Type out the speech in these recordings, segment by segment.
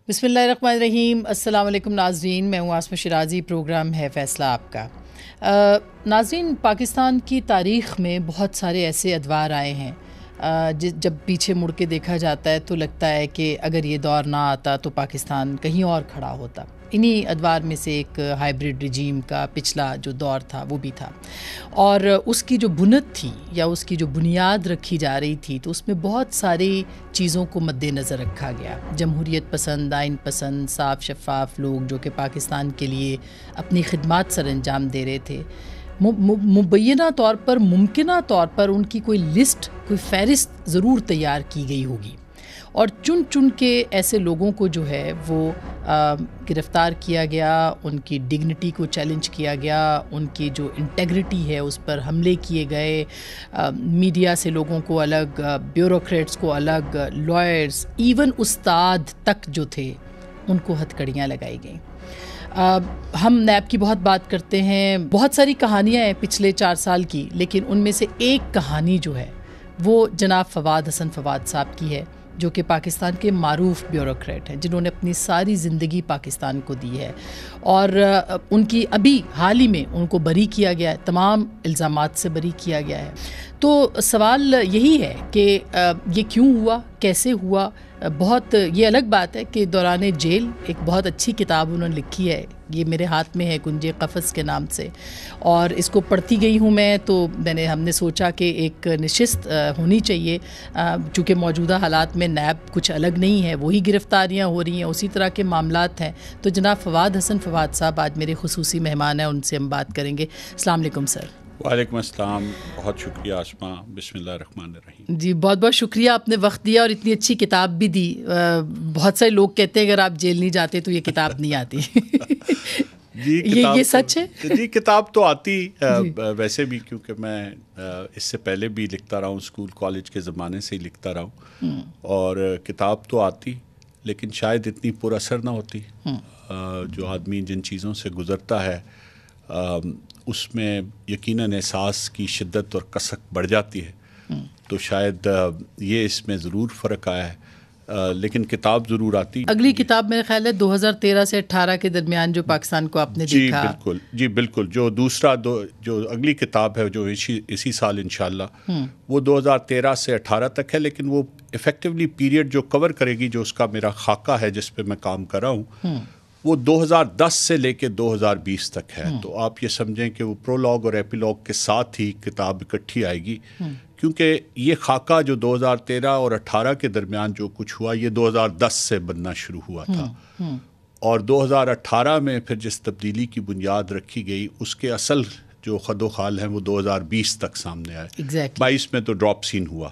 بسم اللہ الرحمن الرحیم. السلام علیکم ناظرین, میں ہوں آسمہ شیرازی. پروگرام ہے فیصلہ آپ کا. ناظرین, پاکستان کی تاریخ میں بہت سارے ایسے ادوار آئے ہیں جب پیچھے مڑ کے دیکھا جاتا ہے تو لگتا ہے کہ اگر یہ دور نہ آتا تو پاکستان کہیں اور کھڑا ہوتا. انہی ادوار میں سے ایک ہائیبرڈ رجیم کا پچھلا جو دور تھا وہ بھی تھا, اور اس کی جو بنیاد تھی یا اس کی جو بنیاد رکھی جا رہی تھی تو اس میں بہت ساری چیزوں کو مد نظر رکھا گیا. جمہوریت پسند, آئین پسند, صاف شفاف لوگ جو کہ پاکستان کے لیے اپنی خدمات سر انجام دے رہے تھے. مبینہ طور پر, ممکنہ طور پر ان کی کوئی لسٹ, کوئی فہرست ضرور تیار کی گئی ہوگی, اور چن چن کے ایسے لوگوں کو جو ہے وہ گرفتار کیا گیا, ان کی ڈگنیٹی کو چیلنج کیا گیا, ان کی جو انٹیگریٹی ہے اس پر حملے کیے گئے, میڈیا سے لوگوں کو الگ, بیوروکریٹس کو الگ, لائرز, ایون استاد تک جو تھے ان کو ہتھکڑیاں لگائی گئیں. ہم نیب کی بہت بات کرتے ہیں, بہت ساری کہانیاں ہیں پچھلے 4 سال کی, لیکن ان میں سے ایک کہانی جو ہے وہ جناب فواد حسن فواد صاحب کی ہے, جو کہ پاکستان کے معروف بیوروکریٹ ہیں, جنہوں نے اپنی ساری زندگی پاکستان کو دی ہے, اور ان کی ابھی حال ہی میں ان کو بری کیا گیا ہے, تمام الزامات سے بری کیا گیا ہے. تو سوال یہی ہے کہ یہ کیوں ہوا, کیسے ہوا. بہت یہ الگ بات ہے کہ دوران جیل ایک بہت اچھی کتاب انہوں نے لکھی ہے, یہ میرے ہاتھ میں ہے, کنجے قفس کے نام سے, اور اس کو پڑھتی گئی ہوں میں. تو ہم نے سوچا کہ ایک نشست ہونی چاہیے, چونکہ موجودہ حالات میں نیب کچھ الگ نہیں ہے, وہی گرفتاریاں ہو رہی ہیں, اسی طرح کے معاملات ہیں. تو جناب فواد حسن فواد صاحب آج میرے خصوصی مہمان ہیں, ان سے ہم بات کریں گے. السلام علیکم سر. وعلیکم السلام, بہت شکریہ آسمہ. بسم اللہ الرحمن الرحیم. جی بہت بہت شکریہ, آپ نے وقت دیا اور اتنی اچھی کتاب بھی دی. بہت سارے لوگ کہتے ہیں اگر آپ جیل نہیں جاتے تو یہ کتاب نہیں آتی. جی یہ سچ ہے؟ جی کتاب تو آتی ویسے بھی, کیونکہ میں اس سے پہلے بھی لکھتا رہا ہوں, اسکول کالج کے زمانے سے ہی لکھتا رہا ہوں, اور کتاب تو آتی, لیکن شاید اتنی پر اثر نہ ہوتی. جو آدمی جن چیزوں سے گزرتا ہے اس میں یقیناً احساس کی شدت اور کسک بڑھ جاتی ہے. تو شاید یہ اس میں ضرور فرق آیا ہے, لیکن کتاب ضرور آتی. اگلی کتاب میرے خیال ہے 2013 سے 18 کے درمیان جو پاکستان کو آپ نے دیکھا. جی بالکل. جو جو اگلی کتاب ہے جو اسی سال انشاءاللہ, وہ 2013 سے 18 تک ہے, لیکن وہ ایفیکٹولی پیریڈ جو کور کرے گی, جو اس کا میرا خاکہ ہے جس پہ میں کام کر رہا ہوں, وہ 2010 سے لے کے 2020 تک ہے. تو آپ یہ سمجھیں کہ وہ پرولوگ اور ایپیلوگ کے ساتھ ہی کتاب اکٹھی آئے گی, کیونکہ یہ خاکہ جو 2013 اور 18 کے درمیان جو کچھ ہوا, یہ 2010 سے بننا شروع ہوا تھا, اور 2018 میں پھر جس تبدیلی کی بنیاد رکھی گئی اس کے اصل جو خد و خال ہیں وہ 2020 تک سامنے آئے. 22 میں تو ڈراپ سین ہوا,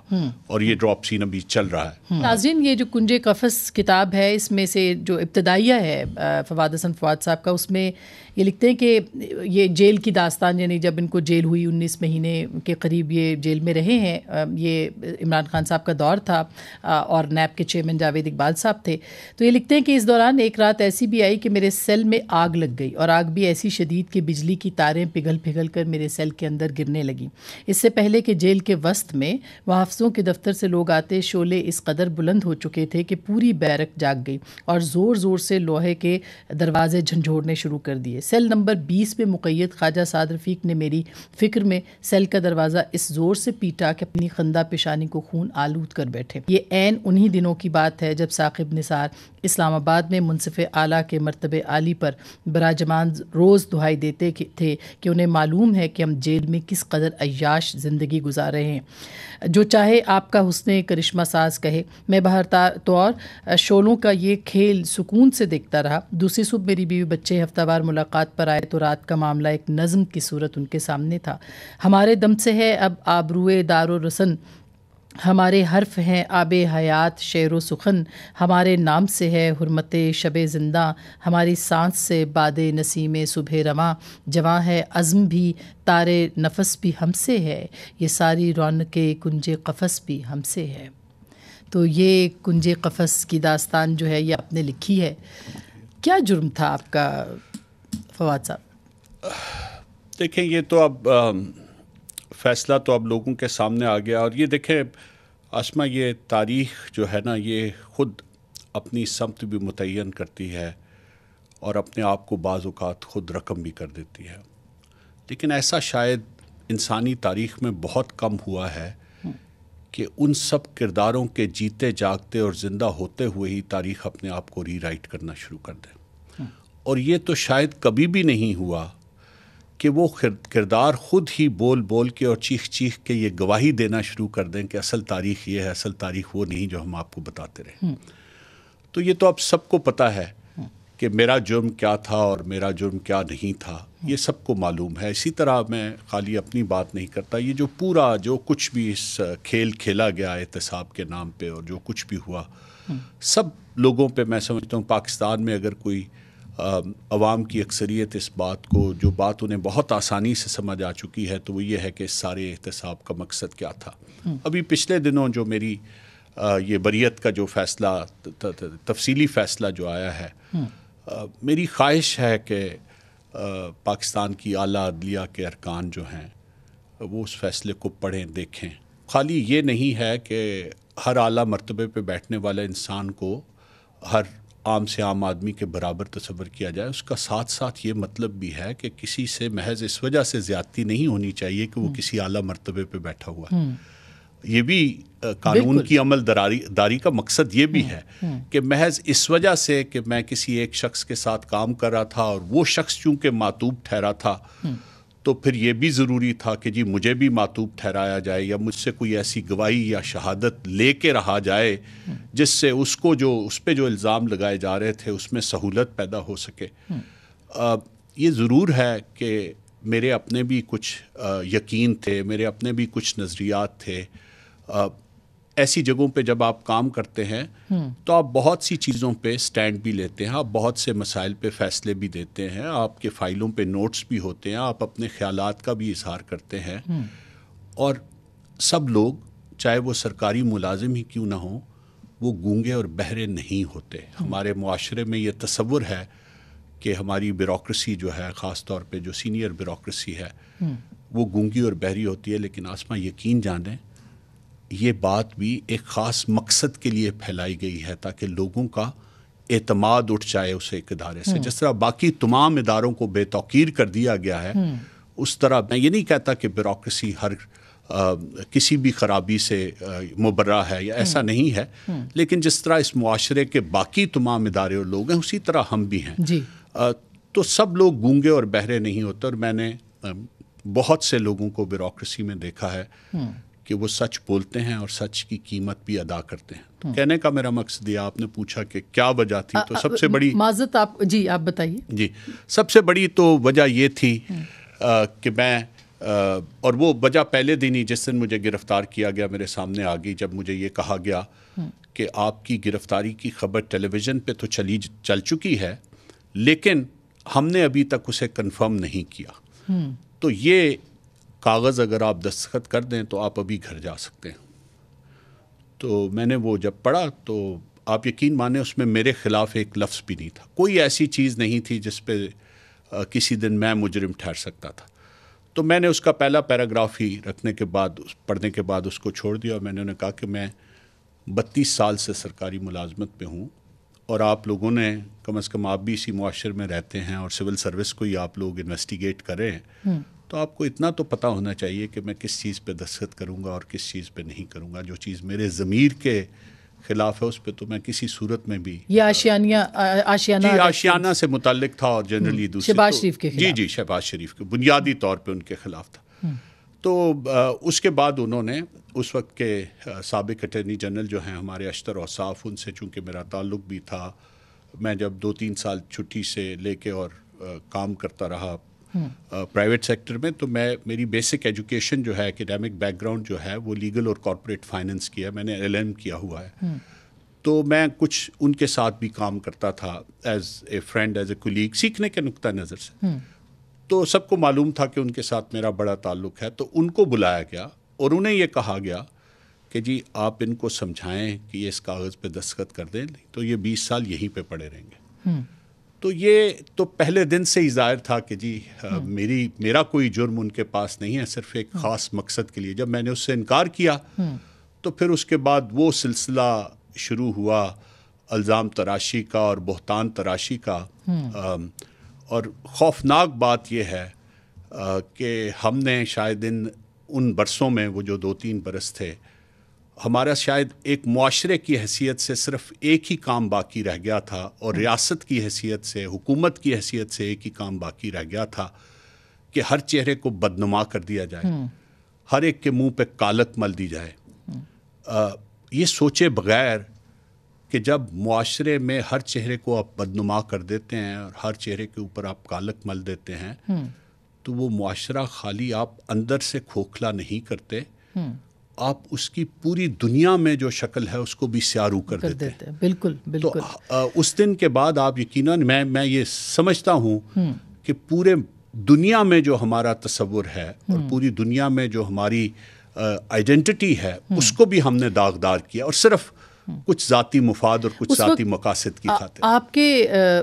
اور یہ ڈراپ سین ابھی چل رہا ہے. ناظرین, یہ جو کنجے قفس کتاب ہے, اس میں سے جو ابتدائیہ ہے فواد حسن فواد صاحب کا, اس میں یہ لکھتے ہیں کہ یہ جیل کی داستان, یعنی جب ان کو جیل ہوئی 19 مہینے کے قریب یہ جیل میں رہے ہیں. یہ عمران خان صاحب کا دور تھا اور نیب کے چیئرمین جاوید اقبال صاحب تھے. تو یہ لکھتے ہیں کہ اس دوران ایک رات ایسی بھی آئی کہ میرے سیل میں آگ لگ گئی, اور آگ بھی ایسی شدید کہ بجلی کی تاریں پگھل کر میرے سیل کے اندر گرنے لگیں. اس سے پہلے کہ جیل کے وسط میں محافظوں کے دفتر سے لوگ آتے, شعلے اس قدر بلند ہو چکے تھے کہ پوری بیرک جاگ گئی اور زور زور سے لوہے کے دروازے جھنجھوڑنے شروع کر دیے. سیل نمبر 20 میں مقید خواجہ سعد رفیق نے میری فکر میں سیل کا دروازہ اس زور سے پیٹا کہ اپنی خندہ پیشانی کو خون آلود کر بیٹھے. یہ عین انہی دنوں کی بات ہے جب ثاقب نثار اسلام آباد میں منصف اعلیٰ کے مرتبہ عالی پر براجمان روز دہائی دیتے تھے کہ انہیں معلوم ہے کہ ہم جیل میں کس قدر عیاش زندگی گزار رہے ہیں. جو چاہے آپ کا حسن کرشمہ ساز کہے, میں بہر طور شولوں کا یہ کھیل سکون سے دیکھتا رہا. دوسری صبح میری بیوی بچے ہفتہ وار ملاقات پر آئے تو رات کا معاملہ ایک نظم کی صورت ان کے سامنے تھا. ہمارے دم سے ہے اب آبروئے دار و رسن, ہمارے حرف ہیں آب حیات شعر و سخن, ہمارے نام سے ہے حرمت شب زندہ, ہماری سانس سے باد نسیم صبح رواں, جواں ہے عزم بھی تارے نفس بھی ہم سے ہے, یہ ساری رونق کنج قفس بھی ہم سے ہے. تو یہ کنج قفس کی داستان جو ہے یہ آپ نے لکھی ہے. کیا جرم تھا آپ کا فواد صاحب؟ دیکھیں, یہ تو اب فیصلہ تو اب لوگوں کے سامنے آ گیا, اور یہ دیکھیں آسمہ, یہ تاریخ جو ہے نا یہ خود اپنی سمت بھی متعین کرتی ہے اور اپنے آپ کو بعض اوقات خود رقم بھی کر دیتی ہے. لیکن ایسا شاید انسانی تاریخ میں بہت کم ہوا ہے کہ ان سب کرداروں کے جیتے جاگتے اور زندہ ہوتے ہوئے ہی تاریخ اپنے آپ کو ری رائٹ کرنا شروع کر دے. اور یہ تو شاید کبھی بھی نہیں ہوا کہ وہ کردار خود ہی بول بول کے اور چیخ چیخ کے یہ گواہی دینا شروع کر دیں کہ اصل تاریخ یہ ہے، اصل تاریخ وہ نہیں جو ہم آپ کو بتاتے رہے. تو یہ تو اب سب کو پتہ ہے کہ میرا جرم کیا تھا اور میرا جرم کیا نہیں تھا، یہ سب کو معلوم ہے. اسی طرح میں خالی اپنی بات نہیں کرتا، یہ جو پورا جو کچھ بھی اس کھیل کھیلا گیا احتساب کے نام پہ اور جو کچھ بھی ہوا، سب لوگوں پہ میں سمجھتا ہوں پاکستان میں اگر کوئی عوام کی اکثریت اس بات کو، جو بات انہیں بہت آسانی سے سمجھ آ چکی ہے، تو وہ یہ ہے کہ اس سارے احتساب کا مقصد کیا تھا. ابھی پچھلے دنوں جو میری یہ بریت کا جو فیصلہ، تفصیلی فیصلہ جو آیا ہے، میری خواہش ہے کہ پاکستان کی اعلیٰ عدلیہ کے ارکان جو ہیں وہ اس فیصلے کو پڑھیں، دیکھیں. خالی یہ نہیں ہے کہ ہر اعلیٰ مرتبے پہ بیٹھنے والا انسان کو ہر عام سے عام آدمی کے برابر تصور کیا جائے، اس کا ساتھ ساتھ یہ مطلب بھی ہے کہ کسی سے محض اس وجہ سے زیادتی نہیں ہونی چاہیے کہ وہ کسی اعلیٰ مرتبے پہ بیٹھا ہوا ہے. یہ بھی قانون کی عمل داری کا مقصد یہ بھی ہے کہ محض اس وجہ سے کہ میں کسی ایک شخص کے ساتھ کام کر رہا تھا اور وہ شخص چونکہ معتوب ٹھہرا تھا، تو پھر یہ بھی ضروری تھا کہ جی مجھے بھی معتوب ٹھہرایا جائے یا مجھ سے کوئی ایسی گواہی یا شہادت لے کے رہا جائے جس سے اس پہ جو الزام لگائے جا رہے تھے اس میں سہولت پیدا ہو سکے. یہ ضرور ہے کہ میرے اپنے بھی کچھ یقین تھے، میرے اپنے بھی کچھ نظریات تھے. ایسی جگہوں پہ جب آپ کام کرتے ہیں تو آپ بہت سی چیزوں پہ سٹینڈ بھی لیتے ہیں، آپ بہت سے مسائل پہ فیصلے بھی دیتے ہیں، آپ کے فائلوں پہ نوٹس بھی ہوتے ہیں، آپ اپنے خیالات کا بھی اظہار کرتے ہیں. اور سب لوگ، چاہے وہ سرکاری ملازم ہی کیوں نہ ہوں، وہ گونگے اور بہرے نہیں ہوتے. ہمارے معاشرے میں یہ تصور ہے کہ ہماری بیوروکریسی جو ہے، خاص طور پہ جو سینئر بیوروکریسی ہے، وہ گونگی اور بہری ہوتی ہے. لیکن آسماں یقین جانیں، یہ بات بھی ایک خاص مقصد کے لیے پھیلائی گئی ہے تاکہ لوگوں کا اعتماد اٹھ جائے اس ایک ادارے سے. جس طرح باقی تمام اداروں کو بے توقیر کر دیا گیا ہے، اس طرح میں یہ نہیں کہتا کہ بیوروکریسی ہر کسی بھی خرابی سے مبرہ ہے یا ایسا نہیں ہے، لیکن جس طرح اس معاشرے کے باقی تمام ادارے اور لوگ ہیں، اسی طرح ہم بھی ہیں. تو سب لوگ گونگے اور بہرے نہیں ہوتے. اور میں نے بہت سے لوگوں کو بیوروکریسی میں دیکھا ہے کہ وہ سچ بولتے ہیں اور سچ کی قیمت بھی ادا کرتے ہیں. تو کہنے کا میرا مقصد یہ، آپ نے پوچھا کہ کیا وجہ تھی، تو سب سے بڑی معذرت آپ بتائیے. جی، سب سے بڑی تو وجہ یہ تھی کہ میں، اور وہ وجہ پہلے دن ہی جس دن مجھے گرفتار کیا گیا میرے سامنے آ گئی، جب مجھے یہ کہا گیا کہ آپ کی گرفتاری کی خبر ٹیلی ویژن پہ تو چل چکی ہے، لیکن ہم نے ابھی تک اسے کنفرم نہیں کیا. تو یہ کاغذ اگر آپ دستخط کر دیں تو آپ ابھی گھر جا سکتے ہیں. تو میں نے وہ جب پڑھا تو آپ یقین مانیں اس میں میرے خلاف ایک لفظ بھی نہیں تھا. کوئی ایسی چیز نہیں تھی جس پہ کسی دن میں مجرم ٹھہر سکتا تھا. تو میں نے اس کا پہلا پیراگراف ہی پڑھنے کے بعد اس کو چھوڑ دیا. اور میں نے انہیں کہا کہ میں 32 سال سے سرکاری ملازمت پہ ہوں، اور آپ لوگوں نے کم از کم، آپ بھی اسی معاشرے میں رہتے ہیں اور سول سروس کو ہی آپ لوگ انویسٹیگیٹ کر رہے ہیں، تو آپ کو اتنا تو پتہ ہونا چاہیے کہ میں کس چیز پہ دستخط کروں گا اور کس چیز پہ نہیں کروں گا. جو چیز میرے ضمیر کے خلاف ہے اس پہ تو میں کسی صورت میں بھی. یہ آشیانہ سے متعلق تھا، اور جنرلی دوسری شہباز شریف کے خلاف. جی شہباز شریف کے بنیادی طور پہ ان کے خلاف تھا. تو اس کے بعد انہوں نے اس وقت کے سابق اٹارنی جنرل جو ہیں ہمارے اشتر اوصاف، ان سے چونکہ میرا تعلق بھی تھا، میں جب 2-3 سال چھٹی سے لے کے اور کام کرتا رہا پرائیویٹ سیکٹر میں، تو میری بیسک ایجوکیشن جو ہے، ایکیڈیمک بیک گراؤنڈ جو ہے، وہ لیگل اور کارپوریٹ فائننس کی ہے. میں نے LLM کیا ہوا ہے. تو میں کچھ ان کے ساتھ بھی کام کرتا تھا as a friend, as a colleague, سیکھنے کے نقطہ نظر سے. تو سب کو معلوم تھا کہ ان کے ساتھ میرا بڑا تعلق ہے. تو ان کو بلایا گیا اور انہیں یہ کہا گیا کہ جی آپ ان کو سمجھائیں کہ یہ اس کاغذ پہ دستخط کر دیں، تو یہ 20 سال یہیں پہ پڑے رہیں گے. تو یہ تو پہلے دن سے ہی ظاہر تھا کہ جی میرا کوئی جرم ان کے پاس نہیں ہے، صرف ایک خاص مقصد کے لیے. جب میں نے اس سے انکار کیا تو پھر اس کے بعد وہ سلسلہ شروع ہوا الزام تراشی کا اور بہتان تراشی کا. اور خوفناک بات یہ ہے کہ ہم نے شاید ان برسوں میں، وہ جو 2-3 برس تھے، ہمارا شاید ایک معاشرے کی حیثیت سے صرف ایک ہی کام باقی رہ گیا تھا، اور ریاست کی حیثیت سے، حکومت کی حیثیت سے ایک ہی کام باقی رہ گیا تھا کہ ہر چہرے کو بدنما کر دیا جائے، ہر ایک کے منہ پہ کالک مل دی جائے. یہ سوچے بغیر کہ جب معاشرے میں ہر چہرے کو آپ بدنما کر دیتے ہیں اور ہر چہرے کے اوپر آپ کالک مل دیتے ہیں، تو وہ معاشرہ خالی آپ اندر سے کھوکھلا نہیں کرتے، آپ اس کی پوری دنیا میں جو شکل ہے اس کو بھی سیارو کر دیتے ہیں. بالکل بالکل. تو اس دن کے بعد آپ یقیناً، میں یہ سمجھتا ہوں کہ پورے دنیا میں جو ہمارا تصور ہے اور پوری دنیا میں جو ہماری آئیڈینٹی ہے، اس کو بھی ہم نے داغدار کیا، اور صرف کچھ ذاتی مفاد اور کچھ ذاتی مقاصد کی خاطر.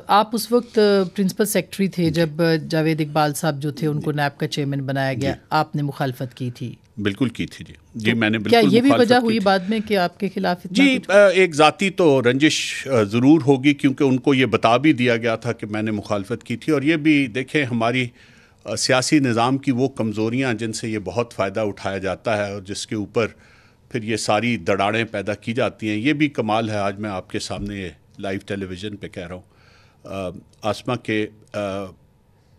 آپ اس وقت پرنسپل سیکرٹری تھے جب جاوید اقبال صاحب جو تھے ان کو نیب کا چیئرمین بنایا گیا. آپ نے مخالفت کی تھی؟ بالکل کی تھی جی میں نے بالکل. کیا یہ بھی وجہ ہوئی بعد میں کہ آپ کے خلاف جی ایک ذاتی تو رنجش ضرور ہوگی، کیونکہ ان کو یہ بتا بھی دیا گیا تھا کہ میں نے مخالفت کی تھی. اور یہ بھی دیکھیں، ہماری سیاسی نظام کی وہ کمزوریاں جن سے یہ بہت فائدہ اٹھایا جاتا ہے اور جس کے اوپر پھر یہ ساری دڑاڑیں پیدا کی جاتی ہیں، یہ بھی کمال ہے. آج میں آپ کے سامنے لائیو ٹیلی ویژن پہ کہہ رہا ہوں آسما کہ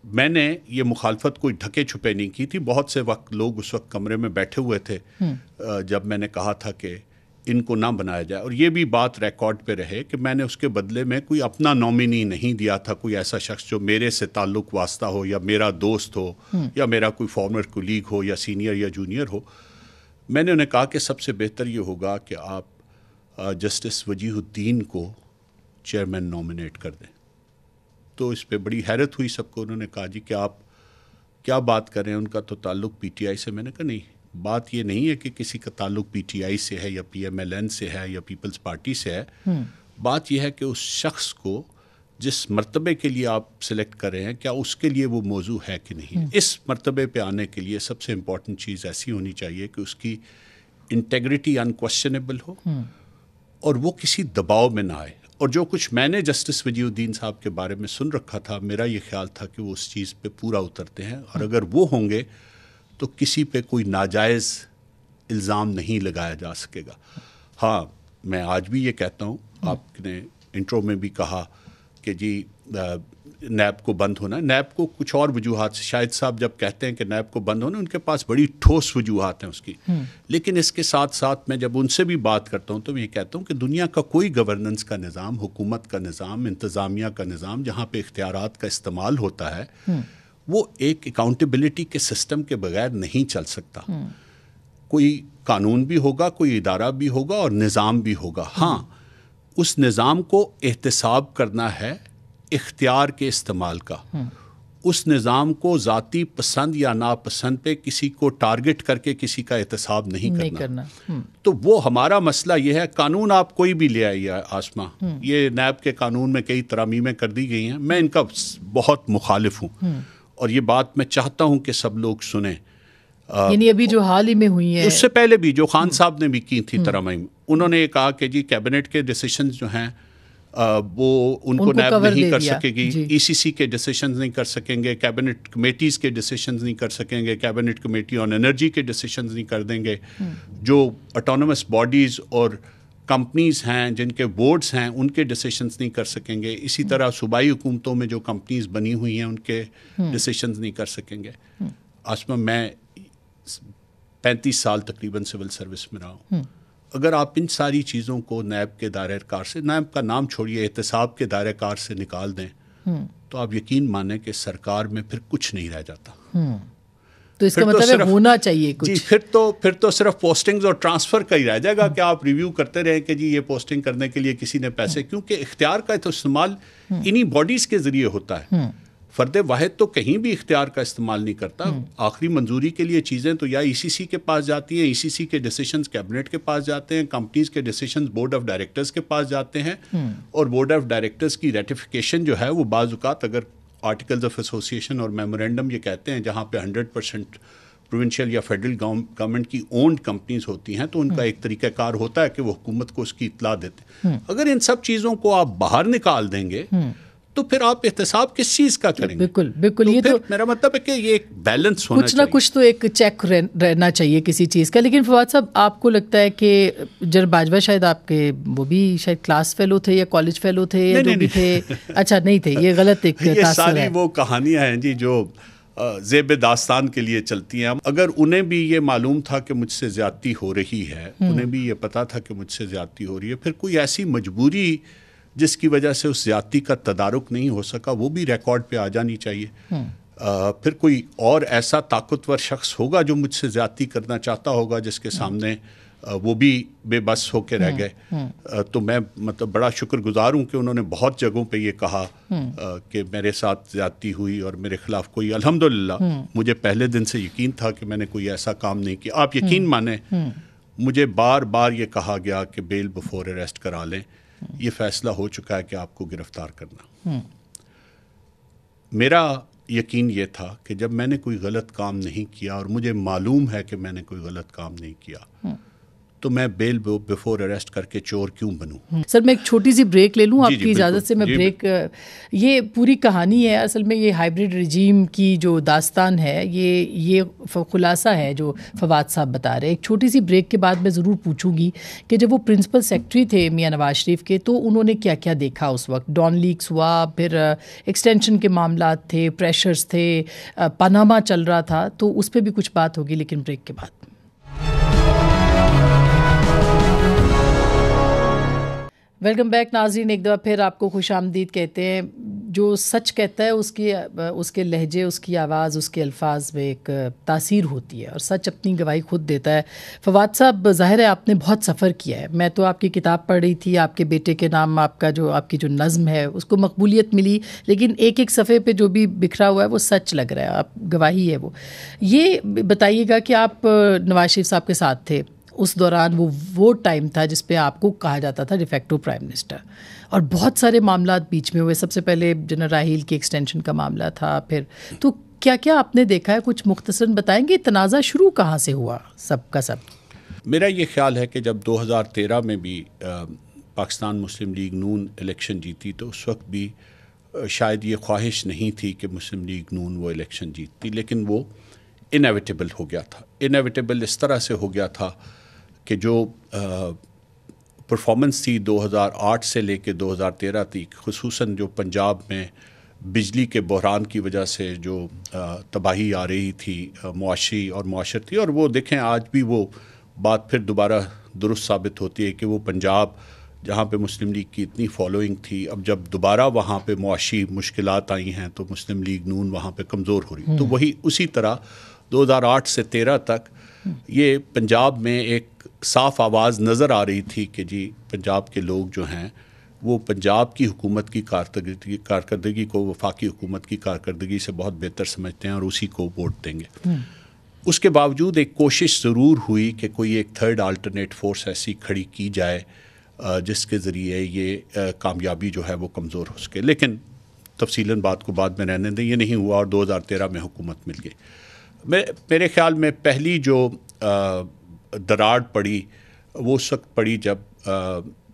میں نے یہ مخالفت کوئی ڈھکے چھپے نہیں کی تھی. بہت سے وقت لوگ اس وقت کمرے میں بیٹھے ہوئے تھے جب میں نے کہا تھا کہ ان کو نہ بنایا جائے، اور یہ بھی بات ریکارڈ پہ رہے کہ میں نے اس کے بدلے میں کوئی اپنا نامینی نہیں دیا تھا، کوئی ایسا شخص جو میرے سے تعلق واسطہ ہو یا میرا دوست ہو یا میرا کوئی فارمر کولیگ ہو یا سینئر یا جونیئر ہو. میں نے انہیں کہا کہ سب سے بہتر یہ ہوگا کہ آپ جسٹس وجیہ الدین کو چیئرمین نامینیٹ کر دیں. تو اس پہ بڑی حیرت ہوئی سب کو. انہوں نے کہا جی کہ آپ کیا بات کر رہے ہیں، ان کا تو تعلق پی ٹی آئی سے. میں نے کہا نہیں، بات یہ نہیں ہے کہ کسی کا تعلق پی ٹی آئی سے ہے یا پی ایم ایل این سے ہے یا پیپلز پارٹی سے ہے. بات یہ ہے کہ اس شخص کو جس مرتبے کے لیے آپ سلیکٹ کر رہے ہیں، کیا اس کے لیے وہ موضوع ہے کہ نہیں. اس مرتبے پہ آنے کے لیے سب سے امپورٹنٹ چیز ایسی ہونی چاہیے کہ اس کی انٹیگریٹی انکویسچنیبل ہو اور وہ کسی دباؤ میں نہ آئے. اور جو کچھ میں نے جسٹس وجیہ الدین صاحب کے بارے میں سن رکھا تھا، میرا یہ خیال تھا کہ وہ اس چیز پہ پورا اترتے ہیں، اور اگر وہ ہوں گے تو کسی پہ کوئی ناجائز الزام نہیں لگایا جا سکے گا. ہاں میں آج بھی یہ کہتا ہوں، آپ نے انٹرو میں بھی کہا کہ جی نیب کو بند ہونا. نیب کو کچھ اور وجوہات سے، شاہد صاحب جب کہتے ہیں کہ نیب کو بند ہونا، ان کے پاس بڑی ٹھوس وجوہات ہیں اس کی. لیکن اس کے ساتھ ساتھ میں جب ان سے بھی بات کرتا ہوں تو میں یہ کہتا ہوں کہ دنیا کا کوئی گورننس کا نظام، حکومت کا نظام، انتظامیہ کا نظام جہاں پہ اختیارات کا استعمال ہوتا ہے، وہ ایک اکاؤنٹیبلٹی کے سسٹم کے بغیر نہیں چل سکتا. کوئی قانون بھی ہوگا، کوئی ادارہ بھی ہوگا اور نظام بھی ہوگا. ہاں اس نظام کو احتساب کرنا ہے اختیار کے استعمال کا. اس نظام کو ذاتی پسند یا ناپسند پہ کسی کو ٹارگٹ کر کے کسی کا احتساب نہیں کرنا. تو وہ ہمارا مسئلہ یہ ہے. قانون آپ کوئی بھی لے آئیے آسما، یہ نیب کے قانون میں کئی ترامیم کر دی گئی ہیں، میں ان کا بہت مخالف ہوں، اور یہ بات میں چاہتا ہوں کہ سب لوگ سنیں. یعنی ابھی جو حال ہی میں ہوئی ہے، اس سے پہلے بھی جو خان صاحب نے بھی کی تھی ترامیم، انہوں نے یہ کہا کہ جی کیبنٹ کے ڈیسیشنز جو ہیں وہ ان کو نیب نہیں کر سکے گی، ای سی سی کے ڈیسیشنز نہیں کر سکیں گے، کیبنٹ کمیٹیز کے ڈیسیشنز نہیں کر سکیں گے، کیبنٹ کمیٹی آن انرجی کے ڈیسیشنز نہیں کر دیں گے. جو اٹانومس باڈیز اور کمپنیز ہیں جن کے بورڈز ہیں ان کے ڈیسیشنز نہیں کر سکیں گے. اسی طرح صوبائی حکومتوں میں جو کمپنیز بنی ہوئی ہیں ان کے ڈیسیشنز نہیں کر سکیں گے. آسما میں 35 سال تقریباً سول سروس میں رہا ہوں. اگر آپ ان ساری چیزوں کو نیب کے دائرۂ کار سے، نیب کا نام چھوڑیے، احتساب کے دائرۂ کار سے نکال دیں تو آپ یقین مانیں کہ سرکار میں پھر کچھ نہیں رہ جاتا. تو اس کا مطلب ہونا چاہیے کچھ. جی پھر تو صرف پوسٹنگز اور ٹرانسفر کا ہی رہ جائے گا کہ آپ ریویو کرتے رہیں کہ جی یہ پوسٹنگ کرنے کے لیے کسی نے پیسے، کیونکہ اختیار کا تو استعمال انہی باڈیز کے ذریعے ہوتا ہے. فرد واحد تو کہیں بھی اختیار کا استعمال نہیں کرتا. آخری منظوری کے لیے چیزیں تو یا ای سی سی کے پاس جاتی ہیں، ای سی سی کے ڈیسیشنز کیبنٹ کے پاس جاتے ہیں، کمپنیز کے ڈیسیشنز بورڈ آف ڈائریکٹرز کے پاس جاتے ہیں، اور بورڈ آف ڈائریکٹرز کی ریٹیفیکیشن جو ہے وہ بعض اوقات اگر آرٹیکلز آف ایسوسیشن اور میمورینڈم یہ کہتے ہیں جہاں پہ 100% پروونشل یا فیڈرل گورنمنٹ کی اونڈ کمپنیز ہوتی ہیں تو ان کا ایک طریقہ کار ہوتا ہے کہ وہ حکومت کو اس کی اطلاع دیتے ہیں. اگر ان سب چیزوں کو آپ باہر نکال دیں گے تو پھر آپ احتساب کس چیز کا کریں گے؟ بالکل یہ تو میرا مطلب ہے کہ یہ ایک بیلنس ہونا کچھ نہ کچھ تو ایک چیک رہنا چاہیے کسی چیز کا. لیکن فواد صاحب آپ کو لگتا ہے کہ جنرل باجوہ شاید آپ کے وہ بھی شاید کلاس فیلو تھے یا کالج فیلو تھے یا جو بھی تھے؟ اچھا نہیں تھے، یہ غلط ایک یہ ساری وہ کہانیاں ہیں جی جو زیب داستان کے لیے چلتی ہیں. اگر انہیں بھی یہ معلوم تھا کہ مجھ سے زیادتی ہو رہی ہے، انہیں بھی یہ پتا تھا کہ مجھ سے زیادتی ہو رہی ہے، پھر کوئی ایسی مجبوری جس کی وجہ سے اس زیادتی کا تدارک نہیں ہو سکا وہ بھی ریکارڈ پہ آ جانی چاہیے. پھر کوئی اور ایسا طاقتور شخص ہوگا جو مجھ سے زیادتی کرنا چاہتا ہوگا جس کے سامنے وہ بھی بے بس ہو کے رہ گئے. تو میں مطلب بڑا شکر گزار ہوں کہ انہوں نے بہت جگہوں پہ یہ کہا کہ میرے ساتھ زیادتی ہوئی اور میرے خلاف کوئی، الحمدللہ مجھے پہلے دن سے یقین تھا کہ میں نے کوئی ایسا کام نہیں کیا. آپ یقین مانیں مجھے بار بار یہ کہا گیا کہ بیل بفور اریسٹ کرا لیں، یہ فیصلہ ہو چکا ہے کہ آپ کو گرفتار کرنا. میرا یقین یہ تھا کہ جب میں نے کوئی غلط کام نہیں کیا اور مجھے معلوم ہے کہ میں نے کوئی غلط کام نہیں کیا تو میں بیل بفور اریسٹ کر کے چور کیوں بنوں. سر میں ایک چھوٹی سی بریک لے لوں آپ کی اجازت سے. میں بریک، یہ پوری کہانی ہے اصل میں، یہ ہائیبریڈ رجیم کی جو داستان ہے یہ خلاصہ ہے جو فواد صاحب بتا رہے. ایک چھوٹی سی بریک کے بعد میں ضرور پوچھوں گی کہ جب وہ پرنسپل سیکرٹری تھے میاں نواز شریف کے تو انہوں نے کیا کیا دیکھا اس وقت. ڈان لیکس ہوا، پھر ایکسٹینشن کے معاملات تھے، پریشرز تھے، پاناما چل رہا تھا، تو اس پہ بھی کچھ بات ہوگی لیکن بریک کے بعد. ویلکم بیک ناظرین، ایک دفعہ پھر آپ کو خوش آمدید کہتے ہیں. جو سچ کہتا ہے اس کے لہجے، اس کی آواز، اس کے الفاظ میں ایک تاثیر ہوتی ہے اور سچ اپنی گواہی خود دیتا ہے. فواد صاحب ظاہر ہے آپ نے بہت سفر کیا ہے. میں تو آپ کی کتاب پڑھ رہی تھی، آپ کے بیٹے کے نام آپ کی جو نظم ہے اس کو مقبولیت ملی، لیکن ایک ایک صفحے پہ جو بھی بکھرا ہوا ہے وہ سچ لگ رہا ہے، آپ گواہی ہے وہ. یہ بتائیے گا کہ آپ نواز شریف صاحب کے ساتھ تھے اس دوران، وہ ٹائم تھا جس پہ آپ کو کہا جاتا تھا ڈیفیکٹو پرائم منسٹر، اور بہت سارے معاملات بیچ میں ہوئے. سب سے پہلے جنرل راحیل کی ایکسٹینشن کا معاملہ تھا، پھر تو کیا کیا آپ نے دیکھا ہے؟ کچھ مختصراً بتائیں گے. تنازع شروع کہاں سے ہوا سب کا سب؟ میرا یہ خیال ہے کہ جب 2013 میں بھی پاکستان مسلم لیگ نون الیکشن جیتی تو اس وقت بھی شاید یہ خواہش نہیں تھی کہ مسلم لیگ نون وہ الیکشن جیتتی، لیکن وہ انیویٹیبل ہو گیا تھا. انیویٹیبل اس طرح سے ہو گیا تھا کہ جو پرفارمنس تھی 2008 سے لے کے 2013 تک، خصوصاً جو پنجاب میں بجلی کے بحران کی وجہ سے جو تباہی آ رہی تھی معاشی اور معاشرتی، اور وہ دیکھیں آج بھی وہ بات پھر دوبارہ درست ثابت ہوتی ہے کہ وہ پنجاب جہاں پہ مسلم لیگ کی اتنی فالوئنگ تھی، اب جب دوبارہ وہاں پہ معاشی مشکلات آئی ہیں تو مسلم لیگ نون وہاں پہ کمزور ہو رہی. تو وہی اسی طرح 2008 سے 13 تک یہ پنجاب میں ایک صاف آواز نظر آ رہی تھی کہ جی پنجاب کے لوگ جو ہیں وہ پنجاب کی حکومت کی کارکردگی کو وفاقی حکومت کی کارکردگی سے بہت بہتر سمجھتے ہیں اور اسی کو ووٹ دیں گے. اس کے باوجود ایک کوشش ضرور ہوئی کہ کوئی ایک تھرڈ آلٹرنیٹ فورس ایسی کھڑی کی جائے جس کے ذریعے یہ کامیابی جو ہے وہ کمزور ہو سکے، لیکن تفصیلاً بات کو بعد میں رہنے دیں. یہ نہیں ہوا اور 2013 میں حکومت مل گئی. میرے خیال میں پہلی جو دراڑ پڑی وہ اس وقت پڑی جب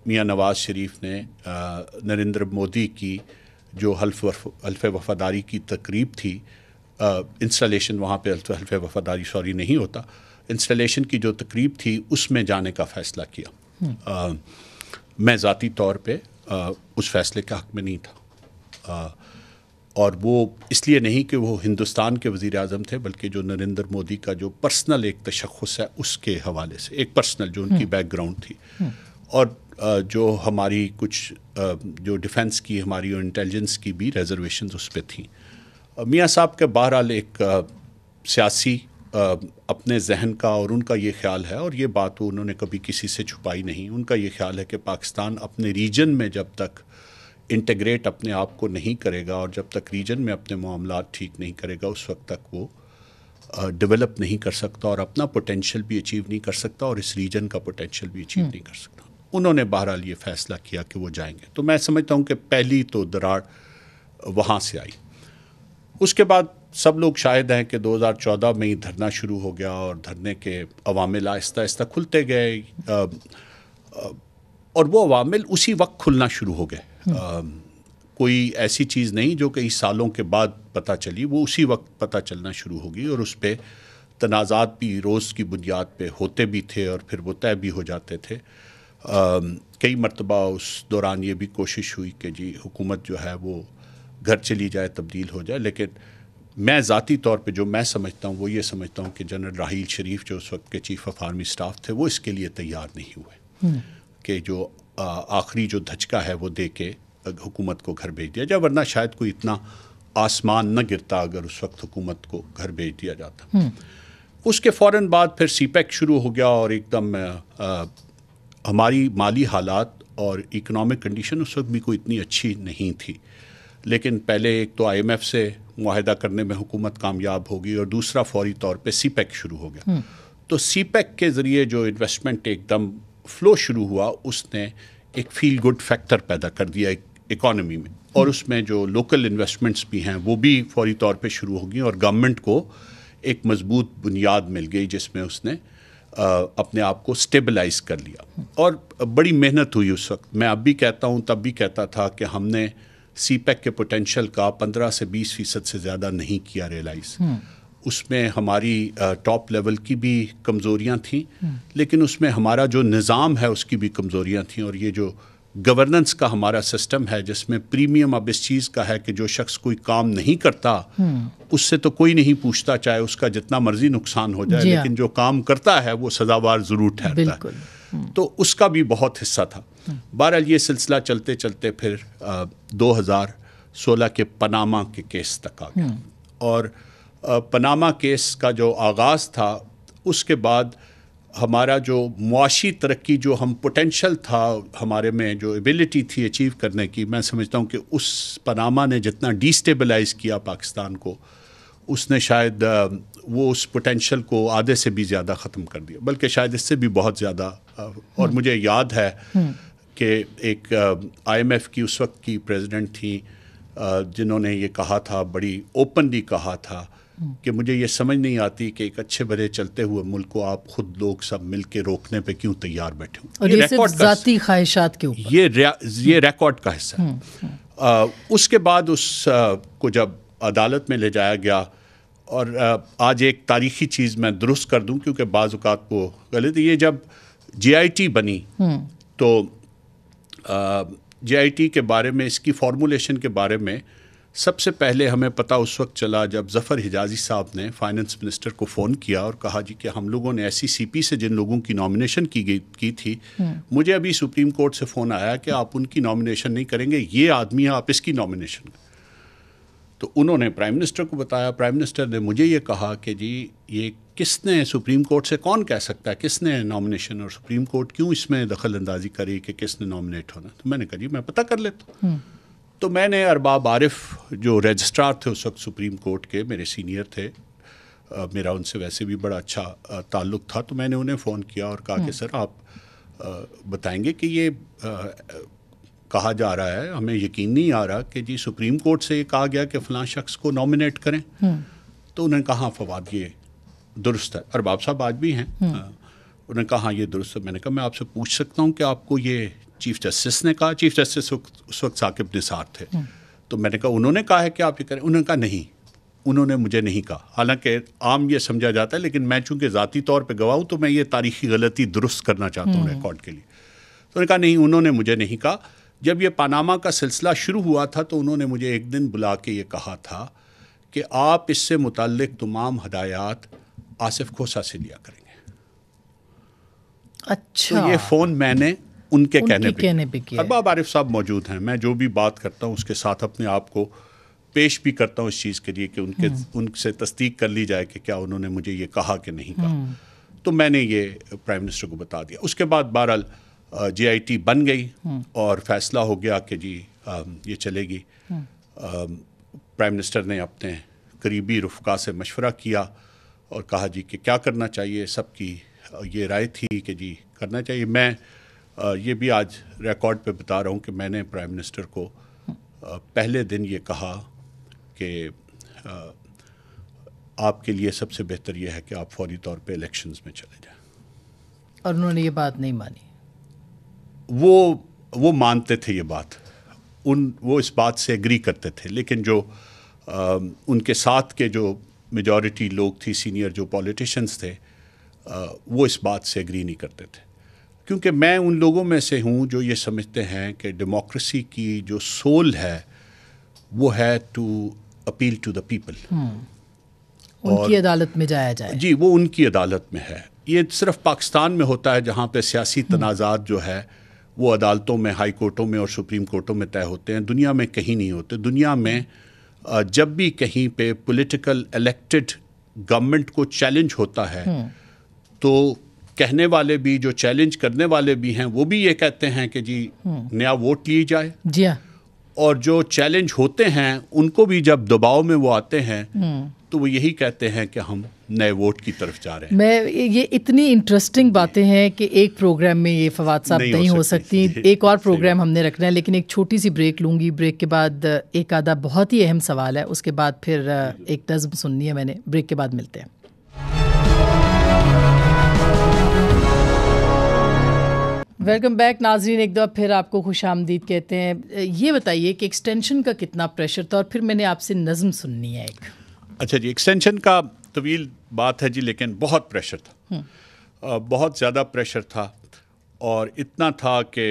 میاں نواز شریف نے نریندر مودی کی جو حلف وفاداری کی تقریب تھی، انسٹالیشن وہاں پہ حلف وفاداری نہیں ہوتا، انسٹالیشن کی جو تقریب تھی اس میں جانے کا فیصلہ کیا. میں ذاتی طور پہ اس فیصلے کے حق میں نہیں تھا، اور وہ اس لیے نہیں کہ وہ ہندوستان کے وزیر اعظم تھے، بلکہ جو نریندر مودی کا جو پرسنل ایک تشخص ہے اس کے حوالے سے، ایک پرسنل جو ان کی بیک گراؤنڈ تھی، اور جو ہماری کچھ جو ڈیفنس کی ہماری اور انٹیلیجنس کی بھی ریزرویشنز اس پہ تھیں. میاں صاحب کے بہرحال ایک سیاسی اپنے ذہن کا اور ان کا یہ خیال ہے، اور یہ بات انہوں نے کبھی کسی سے چھپائی نہیں، ان کا یہ خیال ہے کہ پاکستان اپنے ریجن میں جب تک انٹیگریٹ اپنے آپ کو نہیں کرے گا اور جب تک ریجن میں اپنے معاملات ٹھیک نہیں کرے گا اس وقت تک وہ ڈیولپ نہیں کر سکتا اور اپنا پوٹینشیل بھی اچیو نہیں کر سکتا اور اس ریجن کا پوٹینشیل بھی اچیو نہیں کر سکتا. انہوں نے بہرحال یہ فیصلہ کیا کہ وہ جائیں گے. تو میں سمجھتا ہوں کہ پہلی تو دراڑ وہاں سے آئی. اس کے بعد سب لوگ شاہد ہیں کہ 2014 میں ہی دھرنا شروع ہو گیا اور دھرنے کے عوامل آہستہ آہستہ کھلتے گئے اور وہ عوامل اسی وقت کھلنا شروع ہو گئے. کوئی ایسی چیز نہیں جو کئی سالوں کے بعد پتہ چلی, وہ اسی وقت پتہ چلنا شروع ہو گئی اور اس پہ تنازعات بھی روز کی بنیاد پہ ہوتے بھی تھے اور پھر وہ طے بھی ہو جاتے تھے. کئی مرتبہ اس دوران یہ بھی کوشش ہوئی کہ جی حکومت جو ہے وہ گھر چلی جائے, تبدیل ہو جائے, لیکن میں ذاتی طور پہ جو میں سمجھتا ہوں وہ یہ سمجھتا ہوں کہ جنرل راحیل شریف جو اس وقت کے چیف آف آرمی اسٹاف تھے وہ اس کے لیے تیار نہیں ہوئے کہ جو آخری جو دھچکا ہے وہ دے کے حکومت کو گھر بھیج دیا جائے, ورنہ شاید کوئی اتنا آسمان نہ گرتا اگر اس وقت حکومت کو گھر بھیج دیا جاتا. اس کے فوراً بعد پھر سی پیک شروع ہو گیا اور ایک دم ہماری مالی حالات اور اکنامک کنڈیشن اس وقت بھی کوئی اتنی اچھی نہیں تھی, لیکن پہلے ایک تو آئی ایم ایف سے معاہدہ کرنے میں حکومت کامیاب ہو گئی اور دوسرا فوری طور پہ سی پیک شروع ہو گیا. تو سی پیک کے ذریعے جو انویسٹمنٹ ایک دم فلو شروع ہوا اس نے ایک فیل گڈ فیکٹر پیدا کر دیا اکانومی میں, اور اس میں جو لوکل انویسٹمنٹس بھی ہیں وہ بھی فوری طور پہ شروع ہو گئی اور گورنمنٹ کو ایک مضبوط بنیاد مل گئی جس میں اس نے اپنے آپ کو سٹیبلائز کر لیا. اور بڑی محنت ہوئی اس وقت. میں اب بھی کہتا ہوں, تب بھی کہتا تھا کہ ہم نے سی پیک کے پوٹینشیل کا 15 سے 20% سے زیادہ نہیں کیا ریئلائز. اس میں ہماری ٹاپ لیول کی بھی کمزوریاں تھیں, لیکن اس میں ہمارا جو نظام ہے اس کی بھی کمزوریاں تھیں, اور یہ جو گورننس کا ہمارا سسٹم ہے جس میں پریمیم اب اس چیز کا ہے کہ جو شخص کوئی کام نہیں کرتا اس سے تو کوئی نہیں پوچھتا, چاہے اس کا جتنا مرضی نقصان ہو جائے, لیکن جو کام کرتا ہے وہ سزاوار ضرور ٹھہرتا ہے. تو اس کا بھی بہت حصہ تھا. بہرحال یہ سلسلہ چلتے چلتے پھر 2016 کے پاناما کے کیس تک آ گیا, اور پاناما کیس کا جو آغاز تھا اس کے بعد ہمارا جو معاشی ترقی جو ہم پوٹینشیل تھا ہمارے میں, جو ایبلٹی تھی اچیو کرنے کی, میں سمجھتا ہوں کہ اس پاناما نے جتنا ڈی اسٹیبلائز کیا پاکستان کو, اس نے شاید وہ اس پوٹینشیل کو آدھے سے بھی زیادہ ختم کر دیا, بلکہ شاید اس سے بھی بہت زیادہ. اور مجھے یاد ہے کہ ایک آئی ایم ایف کی اس وقت کی پریزیڈنٹ تھیں جنہوں نے یہ کہا تھا, بڑی اوپنلی کہا تھا کہ مجھے یہ سمجھ نہیں آتی کہ ایک اچھے بھلے چلتے ہوئے ملک کو آپ خود لوگ سب مل کے روکنے پہ کیوں تیار بیٹھے ہوں. اور یہ صرف ذاتی خواہشات کے اوپر, یہ ریکارڈ کا حصہ ہے. اس کے بعد اس کو جب عدالت میں لے جایا گیا, اور آج ایک تاریخی چیز میں درست کر دوں کیونکہ بعض اوقات وہ غلط, یہ جب جے آئی ٹی بنی تو جے آئی ٹی کے بارے میں, اس کی فارمولیشن کے بارے میں سب سے پہلے ہمیں پتہ اس وقت چلا جب ظفر حجازی صاحب نے فائنانس منسٹر کو فون کیا اور کہا جی کہ ہم لوگوں نے ایسی سی پی سے جن لوگوں کی نامینیشن کی تھی, مجھے ابھی سپریم کورٹ سے فون آیا کہ آپ ان کی نامینیشن نہیں کریں گے, یہ آدمی آپ اس کی نامینیشن کریں. تو انہوں نے پرائم منسٹر کو بتایا, پرائم منسٹر نے مجھے یہ کہا کہ جی یہ کس نے سپریم کورٹ سے کون کہہ سکتا ہے کس نے نامینیشن, اور سپریم کورٹ کیوں اس میں دخل اندازی کری کہ کس نے نامینیٹ ہونا. تو میں نے کہا جی میں پتہ کر لیتا ہوں. تو میں نے ارباب عارف جو رجسٹرار تھے اس وقت سپریم کورٹ کے, میرے سینئر تھے, میرا ان سے ویسے بھی بڑا اچھا تعلق تھا, تو میں نے انہیں فون کیا اور کہا کہ سر آپ بتائیں گے کہ یہ کہا جا رہا ہے, ہمیں یقین نہیں آ رہا کہ جی سپریم کورٹ سے یہ کہا گیا کہ فلاں شخص کو نامینیٹ کریں. تو انہوں نے کہا ہاں فواد یہ درست ہے. ارباب صاحب آج بھی ہیں, انہوں نے کہا ہاں یہ درست ہے. میں نے کہا میں آپ سے پوچھ سکتا ہوں کہ آپ کو یہ چیف جسٹس نے کہا؟ چیف جسٹس اس وقت ثاقب نثار تھے. تو میں نے کہا انہوں نے کہا ہے کہ آپ یہ کریں؟ انہوں نے کہا نہیں, انہوں نے مجھے نہیں کہا. حالانکہ عام یہ سمجھا جاتا ہے, لیکن میں چونکہ ذاتی طور پہ گواہ ہوں تو میں یہ تاریخی غلطی درست کرنا چاہتا ہوں ریکارڈ کے لیے. تو انہوں نے کہا نہیں انہوں نے مجھے نہیں کہا. جب یہ پاناما کا سلسلہ شروع ہوا تھا تو انہوں نے مجھے ایک دن بلا کے یہ کہا تھا کہ آپ اس سے متعلق تمام ہدایات آصف کھوسہ سے لیا کریں گے. اچھا. تو یہ فون میں نے ان کے کہنے پہ کیا. ارباب عارف صاحب موجود ہیں, میں جو بھی بات کرتا ہوں اس کے ساتھ اپنے آپ کو پیش بھی کرتا ہوں اس چیز کے لیے کہ ان سے تصدیق کر لی جائے کہ کیا انہوں نے مجھے یہ کہا کہ نہیں کہا. تو میں نے یہ پرائم منسٹر کو بتا دیا. اس کے بعد بہرحال جے آئی ٹی بن گئی اور فیصلہ ہو گیا کہ جی یہ چلے گی. پرائم منسٹر نے اپنے قریبی رفقا سے مشورہ کیا اور کہا جی کہ کیا کرنا چاہیے. سب کی یہ رائے تھی کہ جی کرنا چاہیے. میں یہ بھی آج ریکارڈ پہ بتا رہا ہوں کہ میں نے پرائم منسٹر کو پہلے دن یہ کہا کہ آپ کے لیے سب سے بہتر یہ ہے کہ آپ فوری طور پہ الیکشنز میں چلے جائیں. اور انہوں نے یہ بات نہیں مانی. وہ مانتے تھے یہ بات, وہ اس بات سے ایگری کرتے تھے, لیکن جو ان کے ساتھ کے جو میجورٹی لوگ تھی, سینئر جو پولیٹیشنز تھے, وہ اس بات سے ایگری نہیں کرتے تھے. کیونکہ میں ان لوگوں میں سے ہوں جو یہ سمجھتے ہیں کہ ڈیموکریسی کی جو سول ہے وہ ہے to appeal to the people. ان کی عدالت میں جایا جائے. جی, وہ ان کی عدالت میں ہے. یہ صرف پاکستان میں ہوتا ہے جہاں پہ سیاسی تنازعات جو ہے وہ عدالتوں میں, ہائی کورٹوں میں اور سپریم کورٹوں میں طے ہوتے ہیں. دنیا میں کہیں نہیں ہوتے. دنیا میں جب بھی کہیں پہ پولیٹیکل الیکٹڈ گورنمنٹ کو چیلنج ہوتا ہے تو کہنے والے بھی, جو چیلنج کرنے والے بھی ہیں, وہ بھی یہ کہتے ہیں کہ جی نیا ووٹ لی جائے. جی ہاں. اور جو چیلنج ہوتے ہیں ان کو بھی جب دباؤ میں وہ آتے ہیں تو وہ یہی کہتے ہیں کہ ہم نئے ووٹ کی طرف جا رہے ہیں. یہ اتنی انٹرسٹنگ باتیں ہیں کہ ایک پروگرام میں یہ فواد صاحب نہیں ہو سکتی. ایک اور پروگرام ہم نے رکھنا ہے, لیکن ایک چھوٹی سی بریک لوں گی. بریک کے بعد ایک آدھا بہت ہی اہم سوال ہے, اس کے بعد پھر ایک نظم سننی ہے میں نے. بریک کے بعد ملتے ہیں. ویلکم بیک ناظرین, ایک دفعہ پھر آپ کو خوش آمدید کہتے ہیں. یہ بتائیے کہ ایکسٹینشن کا کتنا پریشر تھا, اور پھر میں نے آپ سے نظم سننی ہے ایک. اچھا جی, ایکسٹینشن کا طویل بات ہے جی, لیکن بہت پریشر تھا, بہت زیادہ پریشر تھا. اور اتنا تھا کہ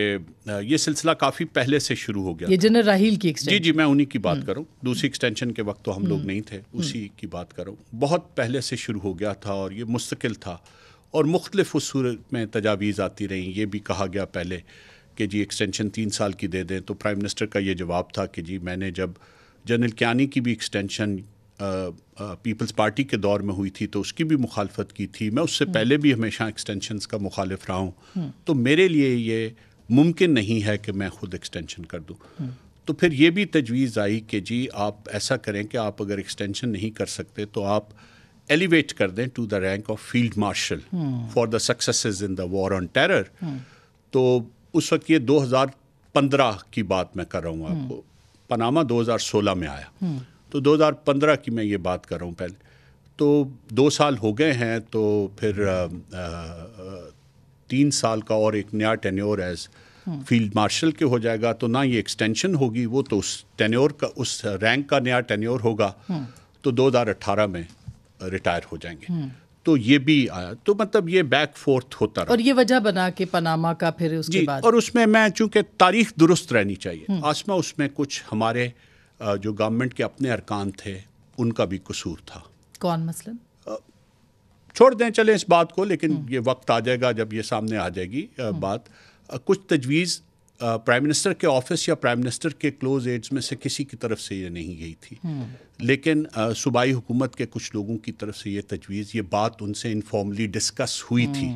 یہ سلسلہ کافی پہلے سے شروع ہو گیا. یہ جنرل راحیل کی ایکسٹینشن. جی, میں انہی کی بات کروں. دوسری ایکسٹینشن کے وقت تو ہم لوگ نہیں تھے, اسی کی بات کروں. بہت پہلے سے شروع ہو گیا تھا اور یہ مستقل تھا, اور مختلف اس صورت میں تجاویز آتی رہیں. یہ بھی کہا گیا پہلے کہ جی ایکسٹینشن 3 سال کی دے دیں. تو پرائم منسٹر کا یہ جواب تھا کہ جی میں نے جب جنرل کیانی کی بھی ایکسٹینشن پیپلز پارٹی کے دور میں ہوئی تھی تو اس کی بھی مخالفت کی تھی. میں اس سے پہلے بھی ہمیشہ ایکسٹینشنز کا مخالف رہا ہوں, تو میرے لیے یہ ممکن نہیں ہے کہ میں خود ایکسٹینشن کر دوں. تو پھر یہ بھی تجویز آئی کہ جی آپ ایسا کریں کہ آپ اگر ایکسٹینشن نہیں کر سکتے تو آپ ایلیویٹ کر دیں to the rank of field marshal for the successes in the war on terror. تو اس وقت یہ 2015 کی بات میں کر رہا ہوں آپ کو. پاناما 2016 میں آیا, تو 2015 کی میں یہ بات کر رہا ہوں پہلے. تو 2 سال ہو گئے ہیں, تو پھر 3 سال کا اور ایک نیا tenure as field marshal K ہو جائے گا. تو نہ یہ ایکسٹینشن ہوگی, وہ تو اس ٹینیور کا, اس رینک کا نیا ٹینیور ہوگا, تو 2018 میں ریٹائر ہو جائیں گے. تو یہ بھی آیا. تو مطلب یہ بیک فورتھ ہوتا رہا. اور یہ وجہ بنا کہ پاناما کا پھر اس کے بعد. اور اس میں چونکہ تاریخ درست رہنی چاہیے آسما, اس میں کچھ ہمارے جو گورنمنٹ کے اپنے ارکان تھے ان کا بھی قصور تھا. کون مثلاً؟ چھوڑ دیں چلیں اس بات کو, لیکن یہ وقت آ جائے گا جب یہ سامنے آ جائے گی بات. کچھ تجویز پرائم منسٹر کے آفس یا پرائم منسٹر کے کلوز ایڈز میں سے کسی کی طرف سے یہ نہیں گئی تھی, لیکن صوبائی حکومت کے کچھ لوگوں کی طرف سے یہ تجویز, یہ بات ان سے انفارملی ڈسکس ہوئی تھی.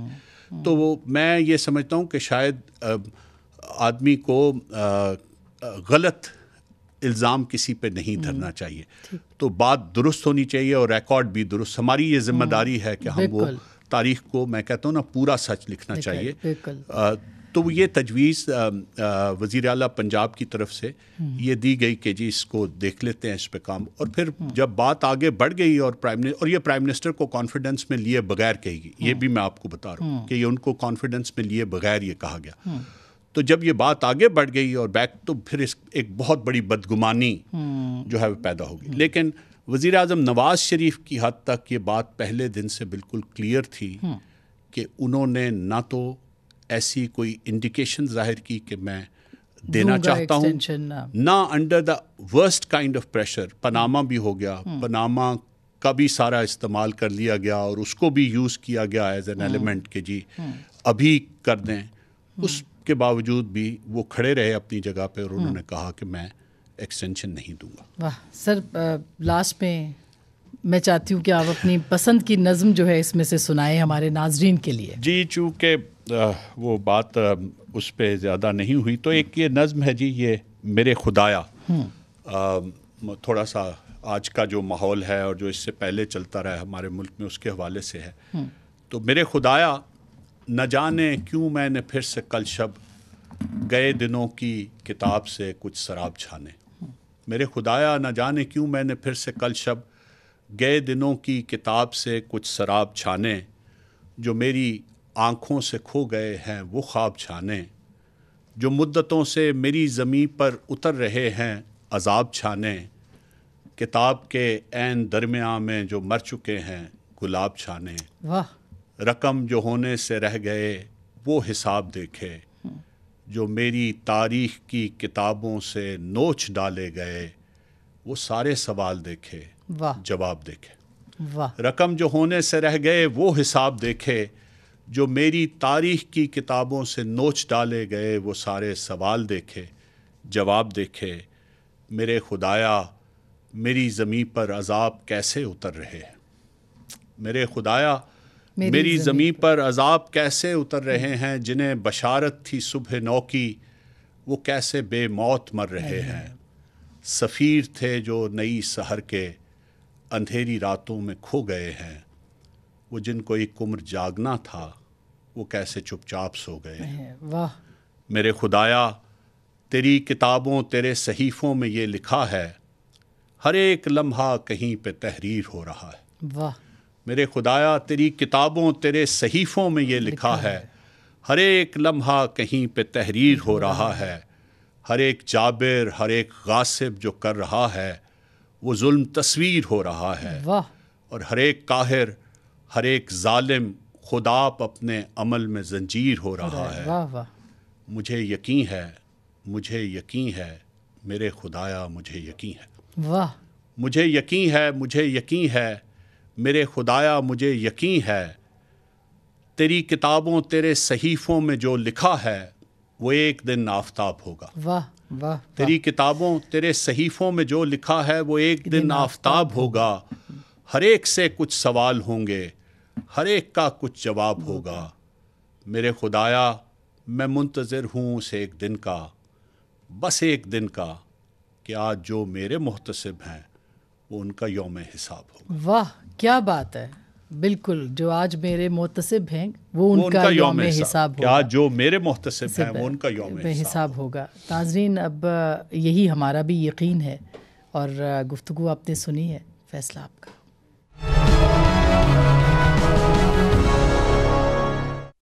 تو میں یہ سمجھتا ہوں کہ شاید آدمی کو غلط الزام کسی پہ نہیں دھرنا چاہیے. تو بات درست ہونی چاہیے اور ریکارڈ بھی درست. ہماری یہ ذمہ داری ہے کہ ہم وہ تاریخ کو, میں کہتا ہوں نا, پورا سچ لکھنا چاہیے. تو یہ تجویز وزیر اعلیٰ پنجاب کی طرف سے یہ دی گئی کہ جی اس کو دیکھ لیتے ہیں, اس پہ کام. اور پھر جب بات آگے بڑھ گئی اور یہ پرائم منسٹر کو کانفیڈنس میں لیے بغیر کہی گئی, یہ بھی میں آپ کو بتا رہا ہوں کہ یہ ان کو کانفیڈنس میں لیے بغیر یہ کہا گیا. تو جب یہ بات آگے بڑھ گئی اور تو پھر ایک بہت بڑی بدگمانی جو ہے وہ پیدا ہوگی. لیکن وزیر اعظم نواز شریف کی حد تک یہ بات پہلے دن سے بالکل کلیئر تھی کہ انہوں نے نہ تو ایسی کوئی انڈیکیشن ظاہر کی کہ میں دینا چاہتا ہوں, نہ under the worst kind of pressure. Panama بھی ہو گیا, پاناما کا بھی سارا استعمال کر لیا گیا اور اس کو بھی یوز کیا گیا ایز این ایلیمنٹ کہ جی ابھی کر دیں. اس کے باوجود بھی وہ کھڑے رہے اپنی جگہ پہ اور انہوں نے کہا کہ میں ایکسٹینشن نہیں دوں گا. واہ سر, لاسٹ میں چاہتی ہوں کہ آپ اپنی پسند کی نظم جو ہے اس میں سے سنائیں ہمارے ناظرین کے لیے. جی, چونکہ وہ بات اس پہ زیادہ نہیں ہوئی تو ایک یہ نظم ہے جی, یہ میرے خدایا. تھوڑا سا آج کا جو ماحول ہے اور جو اس سے پہلے چلتا رہا ہمارے ملک میں اس کے حوالے سے ہے. تو میرے خدایا نہ جانے کیوں میں نے پھر سے کل شب گئے دنوں کی کتاب سے کچھ سراب چھانے. میرے خدایا نہ جانے کیوں میں نے پھر سے کل شب گئے دنوں کی کتاب سے کچھ سراب چھانے، جو میری آنکھوں سے کھو گئے ہیں وہ خواب چھانے، جو مدتوں سے میری زمین پر اتر رہے ہیں عذاب چھانے، کتاب کے عین درمیان میں جو مر چکے ہیں گلاب چھانے، واہ، رقم جو ہونے سے رہ گئے وہ حساب دیکھے، جو میری تاریخ کی کتابوں سے نوچ ڈالے گئے وہ سارے سوال دیکھے، واہ جواب دیکھے، واہ، رقم جو ہونے سے رہ گئے وہ حساب دیکھے، جو میری تاریخ کی کتابوں سے نوچ ڈالے گئے وہ سارے سوال دیکھے، جواب دیکھے۔ میرے خدایا میری زمین پر عذاب کیسے اتر رہے ہیں، میرے خدایا میری زمین پر عذاب کیسے اتر رہے ہیں، جنہیں بشارت تھی صبح نو کی وہ کیسے بے موت مر رہے ہیں، سفیر تھے جو نئی سحر کے اندھیری راتوں میں کھو گئے ہیں، وہ جن کو ایک عمر جاگنا تھا وہ کیسے چپ چاپ سو گئے ہیں۔ واہ، میرے خدایا تیری کتابوں تیرے صحیفوں میں یہ لکھا ہے، ہر ایک لمحہ کہیں پہ تحریر ہو رہا ہے۔ واہ، میرے خدایا تیری کتابوں تیرے صحیفوں میں یہ لکھا ہے، ہر ایک لمحہ کہیں پہ تحریر ہو رہا ہے، ہر ایک جابر ہر ایک غاصب جو کر رہا ہے وہ ظلم تصویر ہو رہا ہے، واہ، اور ہر ایک قاہر ہر ایک ظالم خداپ اپنے عمل میں زنجیر ہو رہا ہے۔ واہ واہ، مجھے یقین ہے، مجھے یقین ہے، میرے خدایا مجھے یقین ہے، واہ، مجھے یقین ہے، مجھے یقین ہے، میرے خدایا مجھے یقین ہے، تیری کتابوں تیرے صحیفوں میں جو لکھا ہے وہ ایک دن آفتاب ہوگا۔ واہ واہ، تیری کتابوں تیرے صحیفوں میں جو لکھا ہے وہ ایک دن آفتاب ہوگا، ہر ایک سے کچھ سوال ہوں گے، ہر ایک کا کچھ جواب ہوگا۔ میرے خدایا میں منتظر ہوں اس ایک دن کا، بس ایک دن کا، کہ آج جو میرے محتسب ہیں وہ ان کا یوم حساب ہوگا۔ واہ، کیا بات ہے، بالکل، جو آج میرے محتسب ہیں وہ ان کا یوم حساب کہ ہوگا، آج جو میرے محتسب ہیں وہ ان کا یوم حساب ہوگا۔ ناظرین، اب یہی ہمارا بھی یقین ہے، اور گفتگو آپ نے سنی ہے، فیصلہ آپ کا۔